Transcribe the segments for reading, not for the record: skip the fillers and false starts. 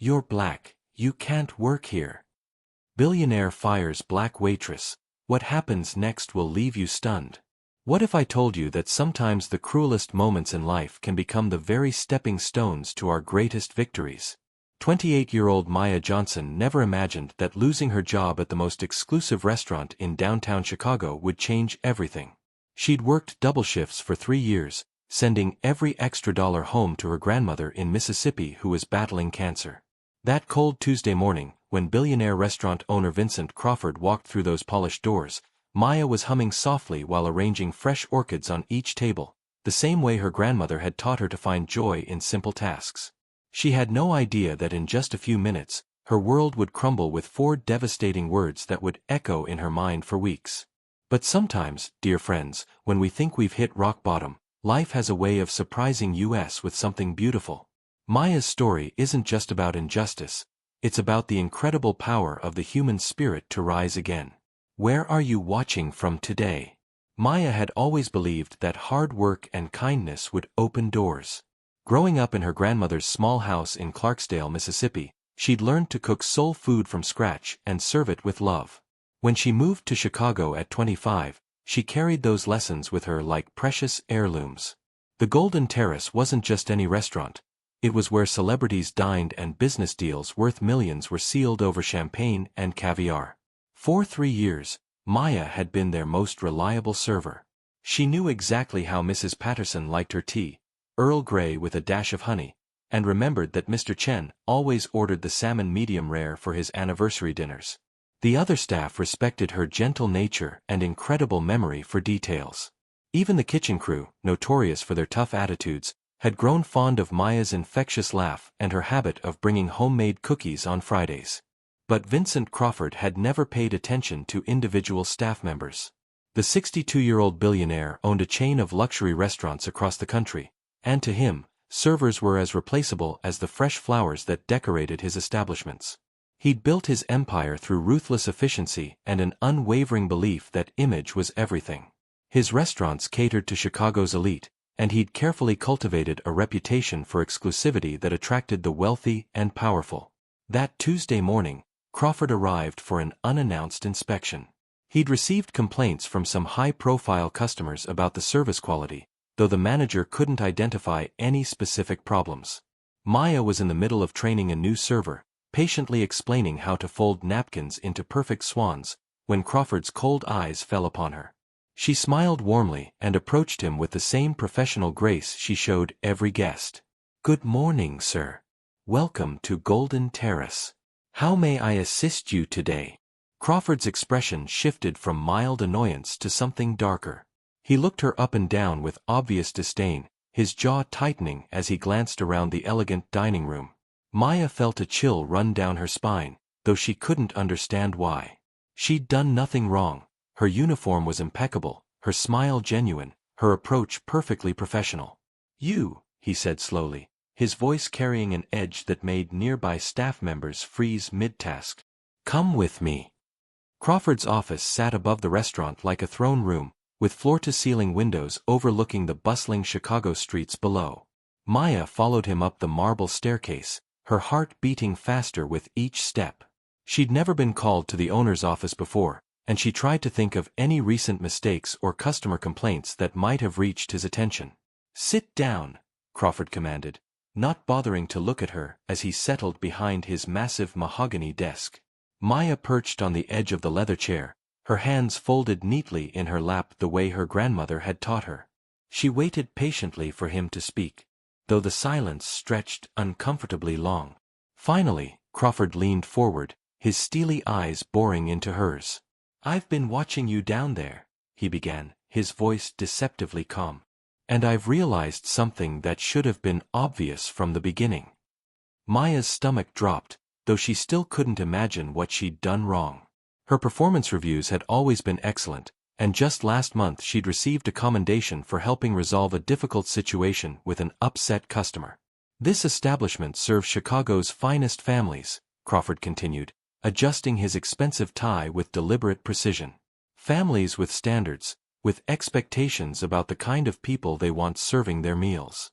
"You're black, you can't work here." Billionaire fires black waitress. What happens next will leave you stunned. What if I told you that sometimes the cruelest moments in life can become the very stepping stones to our greatest victories? 28-year-old Maya Johnson never imagined that losing her job at the most exclusive restaurant in downtown Chicago would change everything. She'd worked double shifts for 3 years, sending every extra dollar home to her grandmother in Mississippi who was battling cancer. That cold Tuesday morning, when billionaire restaurant owner Vincent Crawford walked through those polished doors, Maya was humming softly while arranging fresh orchids on each table, the same way her grandmother had taught her to find joy in simple tasks. She had no idea that in just a few minutes, her world would crumble with 4 devastating words that would echo in her mind for weeks. But sometimes, dear friends, when we think we've hit rock bottom, life has a way of surprising us with something beautiful. Maya's story isn't just about injustice, it's about the incredible power of the human spirit to rise again. Where are you watching from today? Maya had always believed that hard work and kindness would open doors. Growing up in her grandmother's small house in Clarksdale, Mississippi, she'd learned to cook soul food from scratch and serve it with love. When she moved to Chicago at 25, she carried those lessons with her like precious heirlooms. The Golden Terrace wasn't just any restaurant. It was where celebrities dined and business deals worth millions were sealed over champagne and caviar. For 3 years, Maya had been their most reliable server. She knew exactly how Mrs. Patterson liked her tea, Earl Grey with a dash of honey, and remembered that Mr. Chen always ordered the salmon medium rare for his anniversary dinners. The other staff respected her gentle nature and incredible memory for details. Even the kitchen crew, notorious for their tough attitudes, had grown fond of Maya's infectious laugh and her habit of bringing homemade cookies on Fridays. But Vincent Crawford had never paid attention to individual staff members. The 62-year-old billionaire owned a chain of luxury restaurants across the country, and to him, servers were as replaceable as the fresh flowers that decorated his establishments. He'd built his empire through ruthless efficiency and an unwavering belief that image was everything. His restaurants catered to Chicago's elite, and he'd carefully cultivated a reputation for exclusivity that attracted the wealthy and powerful. That Tuesday morning, Crawford arrived for an unannounced inspection. He'd received complaints from some high-profile customers about the service quality, though the manager couldn't identify any specific problems. Maya was in the middle of training a new server, patiently explaining how to fold napkins into perfect swans, when Crawford's cold eyes fell upon her. She smiled warmly and approached him with the same professional grace she showed every guest. "Good morning, sir. Welcome to Golden Terrace. How may I assist you today?" Crawford's expression shifted from mild annoyance to something darker. He looked her up and down with obvious disdain, his jaw tightening as he glanced around the elegant dining room. Maya felt a chill run down her spine, though she couldn't understand why. She'd done nothing wrong. Her uniform was impeccable, her smile genuine, her approach perfectly professional. "You," he said slowly, his voice carrying an edge that made nearby staff members freeze mid-task. "Come with me." Crawford's office sat above the restaurant like a throne room, with floor-to-ceiling windows overlooking the bustling Chicago streets below. Maya followed him up the marble staircase, her heart beating faster with each step. She'd never been called to the owner's office before, and she tried to think of any recent mistakes or customer complaints that might have reached his attention. "Sit down," Crawford commanded, not bothering to look at her as he settled behind his massive mahogany desk. Maya perched on the edge of the leather chair, her hands folded neatly in her lap the way her grandmother had taught her. She waited patiently for him to speak, though the silence stretched uncomfortably long. Finally, Crawford leaned forward, his steely eyes boring into hers. "I've been watching you down there," he began, his voice deceptively calm. "And I've realized something that should have been obvious from the beginning." Maya's stomach dropped, though she still couldn't imagine what she'd done wrong. Her performance reviews had always been excellent, and just last month she'd received a commendation for helping resolve a difficult situation with an upset customer. "This establishment serves Chicago's finest families," Crawford continued, adjusting his expensive tie with deliberate precision. "Families with standards, with expectations about the kind of people they want serving their meals."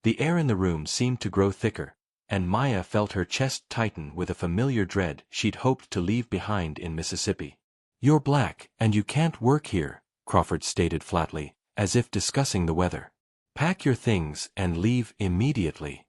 The air in the room seemed to grow thicker, and Maya felt her chest tighten with a familiar dread she'd hoped to leave behind in Mississippi. "You're black, and you can't work here," Crawford stated flatly, as if discussing the weather. "Pack your things and leave immediately."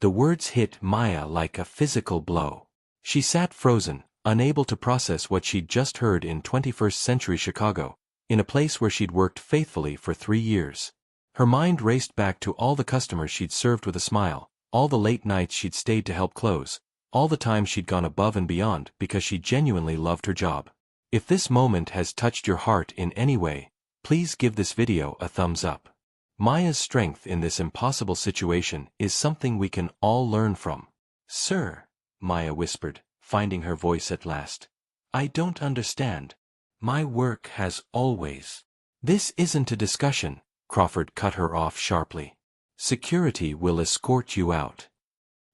The words hit Maya like a physical blow. She sat frozen, unable to process what she'd just heard in 21st-century Chicago, in a place where she'd worked faithfully for 3 years. Her mind raced back to all the customers she'd served with a smile, all the late nights she'd stayed to help close, all the time she'd gone above and beyond because she genuinely loved her job. If this moment has touched your heart in any way, please give this video a thumbs up. Maya's strength in this impossible situation is something we can all learn from. "Sir," Maya whispered, finding her voice at last. "I don't understand. My work has always—" "This isn't a discussion," Crawford cut her off sharply. "Security will escort you out."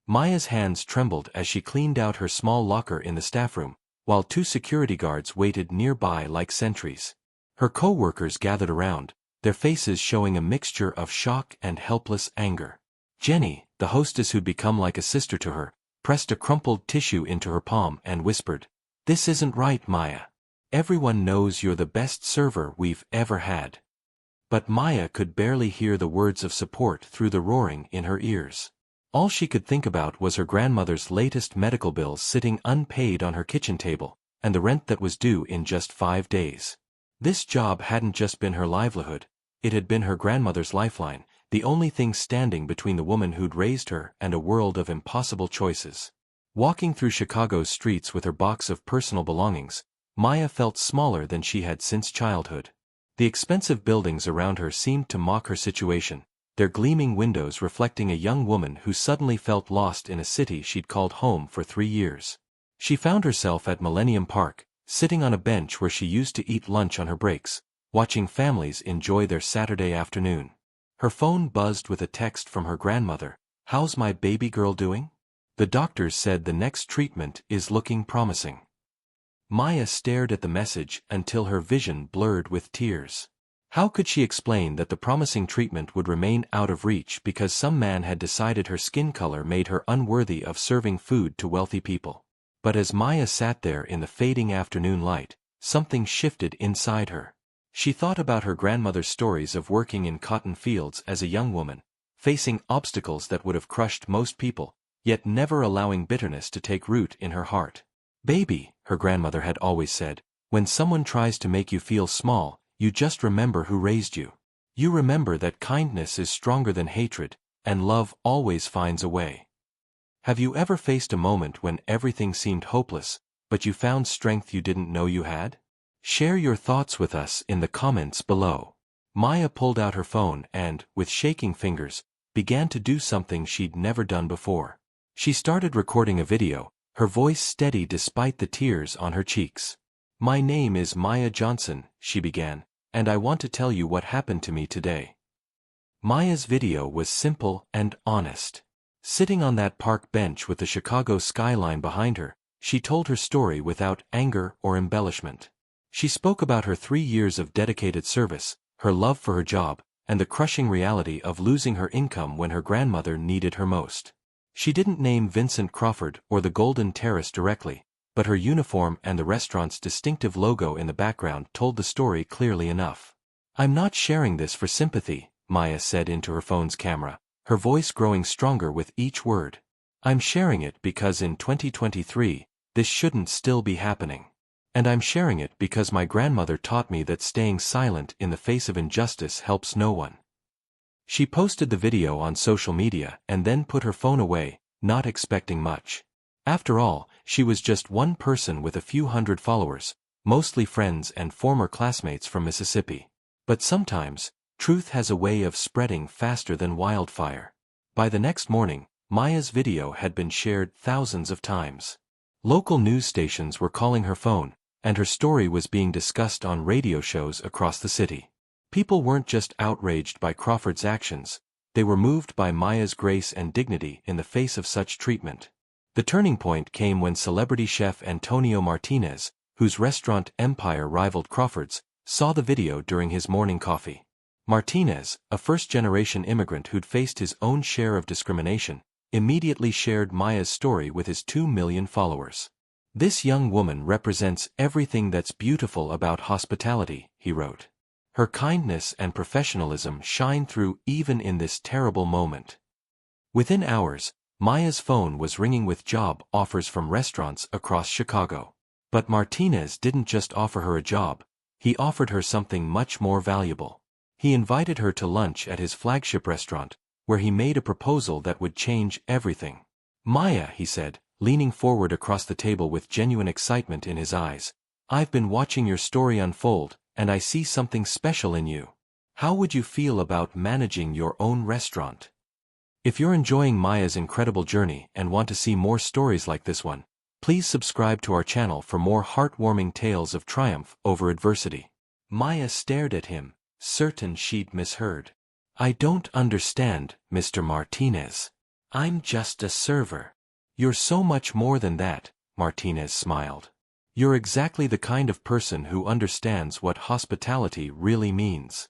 Maya's hands trembled as she cleaned out her small locker in the staff room, while 2 security guards waited nearby like sentries. Her co-workers gathered around, their faces showing a mixture of shock and helpless anger. Jenny, the hostess who'd become like a sister to her, pressed a crumpled tissue into her palm and whispered, "This isn't right, Maya. Everyone knows you're the best server we've ever had." But Maya could barely hear the words of support through the roaring in her ears. All she could think about was her grandmother's latest medical bills sitting unpaid on her kitchen table, and the rent that was due in just 5 days. This job hadn't just been her livelihood, it had been her grandmother's lifeline, the only thing standing between the woman who'd raised her and a world of impossible choices. Walking through Chicago's streets with her box of personal belongings, Maya felt smaller than she had since childhood. The expensive buildings around her seemed to mock her situation, their gleaming windows reflecting a young woman who suddenly felt lost in a city she'd called home for 3 years. She found herself at Millennium Park, sitting on a bench where she used to eat lunch on her breaks, watching families enjoy their Saturday afternoon. Her phone buzzed with a text from her grandmother. "How's my baby girl doing? The doctors said the next treatment is looking promising." Maya stared at the message until her vision blurred with tears. How could she explain that the promising treatment would remain out of reach because some man had decided her skin color made her unworthy of serving food to wealthy people? But as Maya sat there in the fading afternoon light, something shifted inside her. She thought about her grandmother's stories of working in cotton fields as a young woman, facing obstacles that would have crushed most people, yet never allowing bitterness to take root in her heart. "Baby," her grandmother had always said, "when someone tries to make you feel small, you just remember who raised you. You remember that kindness is stronger than hatred, and love always finds a way." Have you ever faced a moment when everything seemed hopeless, but you found strength you didn't know you had? Share your thoughts with us in the comments below. Maya pulled out her phone and, with shaking fingers, began to do something she'd never done before. She started recording a video, her voice steady despite the tears on her cheeks. "My name is Maya Johnson," she began, "and I want to tell you what happened to me today." Maya's video was simple and honest. Sitting on that park bench with the Chicago skyline behind her, she told her story without anger or embellishment. She spoke about her 3 years of dedicated service, her love for her job, and the crushing reality of losing her income when her grandmother needed her most. She didn't name Vincent Crawford or the Golden Terrace directly, but her uniform and the restaurant's distinctive logo in the background told the story clearly enough. "I'm not sharing this for sympathy," Maya said into her phone's camera, her voice growing stronger with each word. "I'm sharing it because in 2023, this shouldn't still be happening. And I'm sharing it because my grandmother taught me that staying silent in the face of injustice helps no one." She posted the video on social media and then put her phone away, not expecting much. After all, she was just one person with a few hundred followers, mostly friends and former classmates from Mississippi. But sometimes, truth has a way of spreading faster than wildfire. By the next morning, Maya's video had been shared thousands of times. Local news stations were calling her phone, and her story was being discussed on radio shows across the city. People weren't just outraged by Crawford's actions, they were moved by Maya's grace and dignity in the face of such treatment. The turning point came when celebrity chef Antonio Martinez, whose restaurant empire rivaled Crawford's, saw the video during his morning coffee. Martinez, a first-generation immigrant who'd faced his own share of discrimination, immediately shared Maya's story with his 2 million followers. "This young woman represents everything that's beautiful about hospitality," he wrote. "Her kindness and professionalism shine through even in this terrible moment." Within hours, Maya's phone was ringing with job offers from restaurants across Chicago. But Martinez didn't just offer her a job, he offered her something much more valuable. He invited her to lunch at his flagship restaurant, where he made a proposal that would change everything. "Maya," he said, leaning forward across the table with genuine excitement in his eyes, "I've been watching your story unfold, and I see something special in you. How would you feel about managing your own restaurant?" If you're enjoying Maya's incredible journey and want to see more stories like this one, please subscribe to our channel for more heartwarming tales of triumph over adversity. Maya stared at him, certain she'd misheard. "I don't understand, Mr. Martinez. I'm just a server." "You're so much more than that," Martinez smiled. "You're exactly the kind of person who understands what hospitality really means."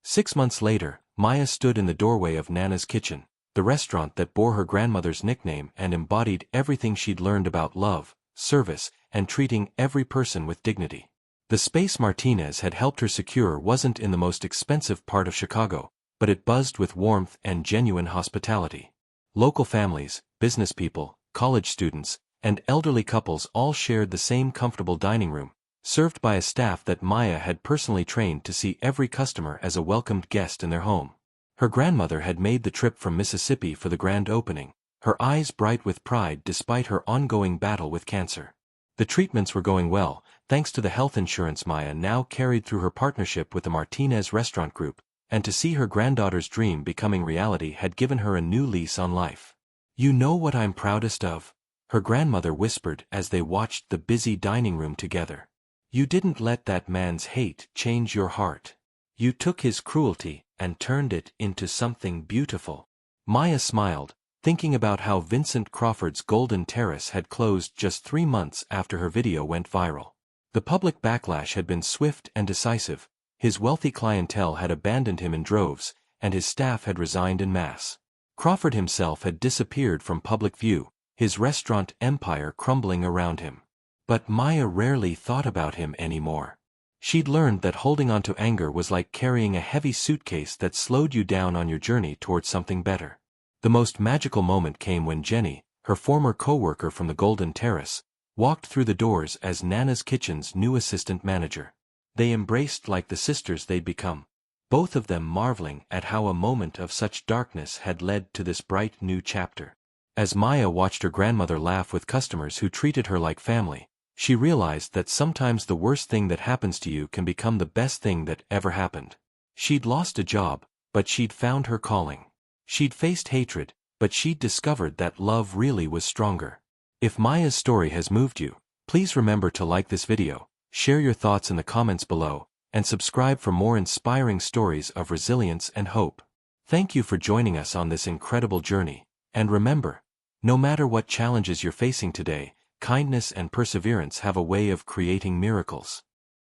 6 months later, Maya stood in the doorway of Nana's Kitchen, the restaurant that bore her grandmother's nickname and embodied everything she'd learned about love, service, and treating every person with dignity. The space Martinez had helped her secure wasn't in the most expensive part of Chicago, but it buzzed with warmth and genuine hospitality. Local families, business people, college students, and elderly couples all shared the same comfortable dining room, served by a staff that Maya had personally trained to see every customer as a welcomed guest in their home. Her grandmother had made the trip from Mississippi for the grand opening, her eyes bright with pride despite her ongoing battle with cancer. The treatments were going well, thanks to the health insurance Maya now carried through her partnership with the Martinez Restaurant Group, and to see her granddaughter's dream becoming reality had given her a new lease on life. "You know what I'm proudest of?" her grandmother whispered as they watched the busy dining room together. "You didn't let that man's hate change your heart. You took his cruelty and turned it into something beautiful." Maya smiled, thinking about how Vincent Crawford's Golden Terrace had closed just 3 months after her video went viral. The public backlash had been swift and decisive, his wealthy clientele had abandoned him in droves, and his staff had resigned en masse. Crawford himself had disappeared from public view, his restaurant empire crumbling around him. But Maya rarely thought about him anymore. She'd learned that holding on to anger was like carrying a heavy suitcase that slowed you down on your journey towards something better. The most magical moment came when Jenny, her former co-worker from the Golden Terrace, walked through the doors as Nana's Kitchen's new assistant manager. They embraced like the sisters they'd become, both of them marveling at how a moment of such darkness had led to this bright new chapter. As Maya watched her grandmother laugh with customers who treated her like family, she realized that sometimes the worst thing that happens to you can become the best thing that ever happened. She'd lost a job, but she'd found her calling. She'd faced hatred, but she'd discovered that love really was stronger. If Maya's story has moved you, please remember to like this video, share your thoughts in the comments below, and subscribe for more inspiring stories of resilience and hope. Thank you for joining us on this incredible journey, and remember, no matter what challenges you're facing today, kindness and perseverance have a way of creating miracles.